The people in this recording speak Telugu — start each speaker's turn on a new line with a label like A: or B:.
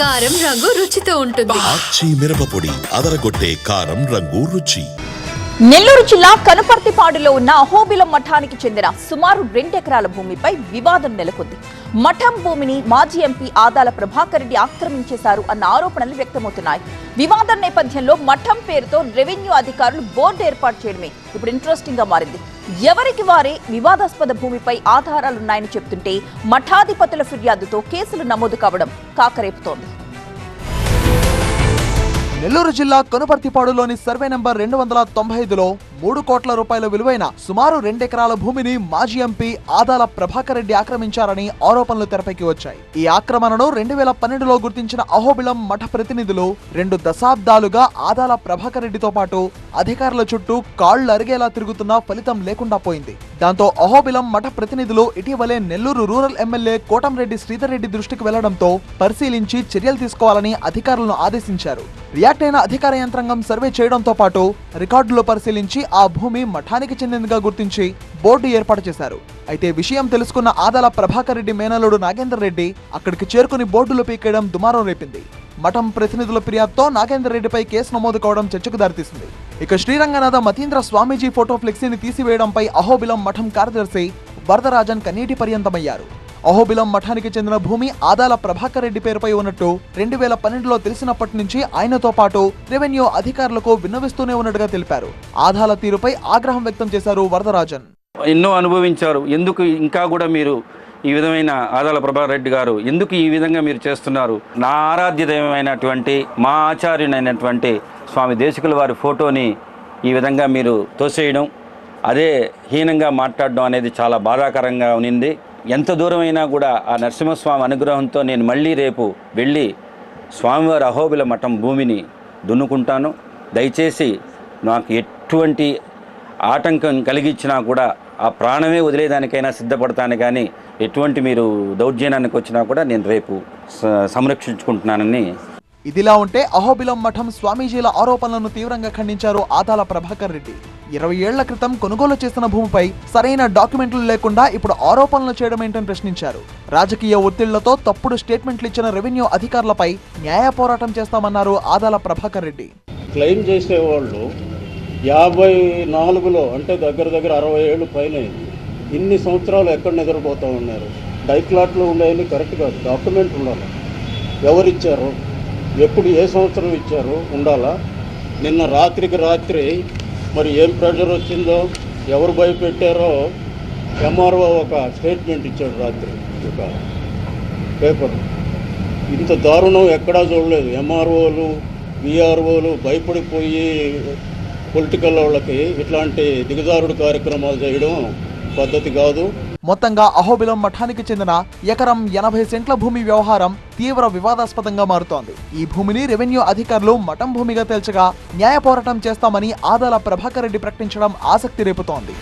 A: కారం రంగు రుచితో ఉంటుంది.
B: ఆచి మిరపపొడి అదరగొట్టే కారం రంగు రుచి.
C: నెల్లూరు జిల్లా కనుపర్తిపాడులో ఉన్న అహోబిలం మఠానికి చెందిన సుమారు 2 ఎకరాల భూమిపై వివాదం నెలకొంది. మఠం భూమిని మాజీ ఎంపీ ఆదాల ప్రభాకర్ రెడ్డి ఆక్రమించేశారు అన్న ఆరోపణలు వ్యక్తమవుతున్నాయి. వివాదం నేపథ్యంలో మఠం పేరుతో రెవెన్యూ అధికారులు బోర్డు ఏర్పాటు చేయడమే ఇప్పుడు ఇంట్రెస్టింగ్ గా మారింది. ఎవరికి వారే వివాదాస్పద భూమిపై ఆధారాలున్నాయని చెప్తుంటే మఠాధిపతుల ఫిర్యాదుతో కేసులు నమోదు కావడం కాకరేపుతోంది.
D: నెల్లూరు జిల్లా కనుపర్తిపాడులోని సర్వే నంబర్ 295లో 3 కోట్ల రూపాయల విలువైన సుమారు 2 ఎకరాల భూమిని మాజీ ఎంపీ ఆదాల ప్రభాకర్ రెడ్డి ఆక్రమించారని ఆరోపణలు తెరపైకి వచ్చాయి. ఈ ఆక్రమణను 2012లో గుర్తించిన అహోబిలం మఠ ప్రతినిధులు 2 దశాబ్దాలుగా ఆదాల ప్రభాకర్ రెడ్డితో పాటు అధికారుల చుట్టూ కాళ్లు అరిగేలా తిరుగుతున్నా ఫలితం లేకుండా పోయింది. దాంతో అహోబిలం మఠ ప్రతినిధులు ఇటీవలే నెల్లూరు రూరల్ ఎమ్మెల్యే కోటంరెడ్డి శ్రీధర్ రెడ్డి దృష్టికి వెళ్లడంతో పరిశీలించి చర్యలు తీసుకోవాలని అధికారులను ఆదేశించారు. రియాక్ట్ అయిన అధికార యంత్రాంగం సర్వే చేయడంతో పాటు రికార్డులు పరిశీలించి ఆ భూమి మఠానికి చెందినదిగా గుర్తించి బోర్డు ఏర్పాటు చేశారు. అయితే విషయం తెలుసుకున్న ఆదాల ప్రభాకర్ రెడ్డి మేనల్లుడు నాగేందర్ రెడ్డి అక్కడికి చేరుకుని బోర్డులు పీకేయడం దుమారం రేపింది. మఠం ప్రతినిధుల ఫిర్యాదుతో నాగేందర్ రెడ్డిపై కేసు నమోదు కావడం చర్చకు దారితీసింది. ఇక శ్రీరంగనాథ మతీంద్ర స్వామీజీ ఫోటో ఫ్లెక్సీని తీసివేయడంపై అహోబిలం మఠం కార్యదర్శి వరదరాజన్ కన్నీటి పర్యంతమయ్యారు. అహోబిలం మఠానికి చెందిన భూమి ఆదాల ప్రభాకర్ రెడ్డి పేరుపై ఉన్నట్టు 2012లో తెలిసినప్పటి నుంచి ఆయనతో పాటు రెవెన్యూ అధికారులకు విన్నవిస్తూనే ఉన్నట్టుగా తెలిపారు. ఆదాల తీరుపై ఆగ్రహం వ్యక్తం చేశారు వరదరాజన్.
E: ఎన్నో అనుభవించారు, ఎందుకు ఇంకా కూడా మీరు ఈ విధమైన ఆదాల ప్రభాకర్ రెడ్డి గారు ఎందుకు ఈ విధంగా మీరు చేస్తున్నారు? నా ఆరాధ్య దైవమైనటువంటి మా ఆచార్యునైనటువంటి స్వామి దేశికుల వారి ఫోటోని ఈ విధంగా మీరు తోసేయడం, అదే హీనంగా మాట్లాడడం అనేది చాలా బాధాకరంగా ఉన్నింది. ఎంత దూరమైనా కూడా ఆ నరసింహస్వామి అనుగ్రహంతో నేను మళ్ళీ రేపు వెళ్ళి స్వామివారి అహోబిల మఠం భూమిని దున్నుకుంటాను. దయచేసి నాకు ఎటువంటి ఆటంకం కలిగించినా కూడా ఆ ప్రాణమే వదిలేదానికైనా సిద్ధపడతాను, కానీ ఎటువంటి మీరు దౌర్జన్యానికి వచ్చినా కూడా నేను రేపు సంరక్షించుకుంటున్నానని.
D: ఇదిలా ఉంటే అహోబిలం మఠం స్వామీజీల ఆరోపణలను తీవ్రంగా ఖండించారు ఆదాల ప్రభాకర్ రెడ్డి. 20 ఏళ్ల క్రితం కొనుగోలు చేసిన భూమిపై సరైన డాక్యుమెంట్లు లేకుండా ఇప్పుడు ఆరోపణలు చేయడం ఏంటని ప్రశ్నించారు. రాజకీయ ఒత్తిళ్లతో తప్పుడు స్టేట్మెంట్లు ఇచ్చిన రెవెన్యూ అధికారులపై న్యాయ పోరాటం చేస్తామన్నారు ఆదాల ప్రభాకర్ రెడ్డి.
F: క్లెయిమ్ చేసేవాళ్ళు 54లో అంటే దగ్గర 60 ఏళ్ళు పైన ఇన్ని సంవత్సరాలు ఎక్కడ నిద్రపోతూ ఉన్నారు? డైక్లాట్లు ఉండేవి కరెక్ట్ కాదు, డాక్యుమెంట్ ఉండాలి. ఎవరిచ్చారు, ఎప్పుడు, ఏ సంవత్సరం ఇచ్చారు ఉండాలా. నిన్న రాత్రికి రాత్రి మరి ఏం ప్రెషర్ వచ్చిందో, ఎవరు భయపెట్టారో ఎంఆర్ఓ ఒక స్టేట్మెంట్ ఇచ్చాడు రాత్రి ఒక పేపర్. ఇంత దారుణం ఎక్కడా చూడలేదు. ఎంఆర్ఓలు విఆర్ఓలు భయపడిపోయి పొలిటికల్ వాళ్ళకి ఇట్లాంటి దిగజారుడు కార్యక్రమాలు చేయడం పద్ధతి కాదు.
D: మొత్తంగా అహోబిలం మఠానికి చెందిన ఎకరం 80 సెంట్ల భూమి వ్యవహారం తీవ్ర వివాదాస్పదంగా మారుతోంది. ఈ భూమిని రెవెన్యూ అధికారులు మఠం భూమిగా తేల్చగా న్యాయ పోరాటం చేస్తామని ఆదాల ప్రభాకర్ రెడ్డి ప్రకటించడం ఆసక్తి రేపుతోంది.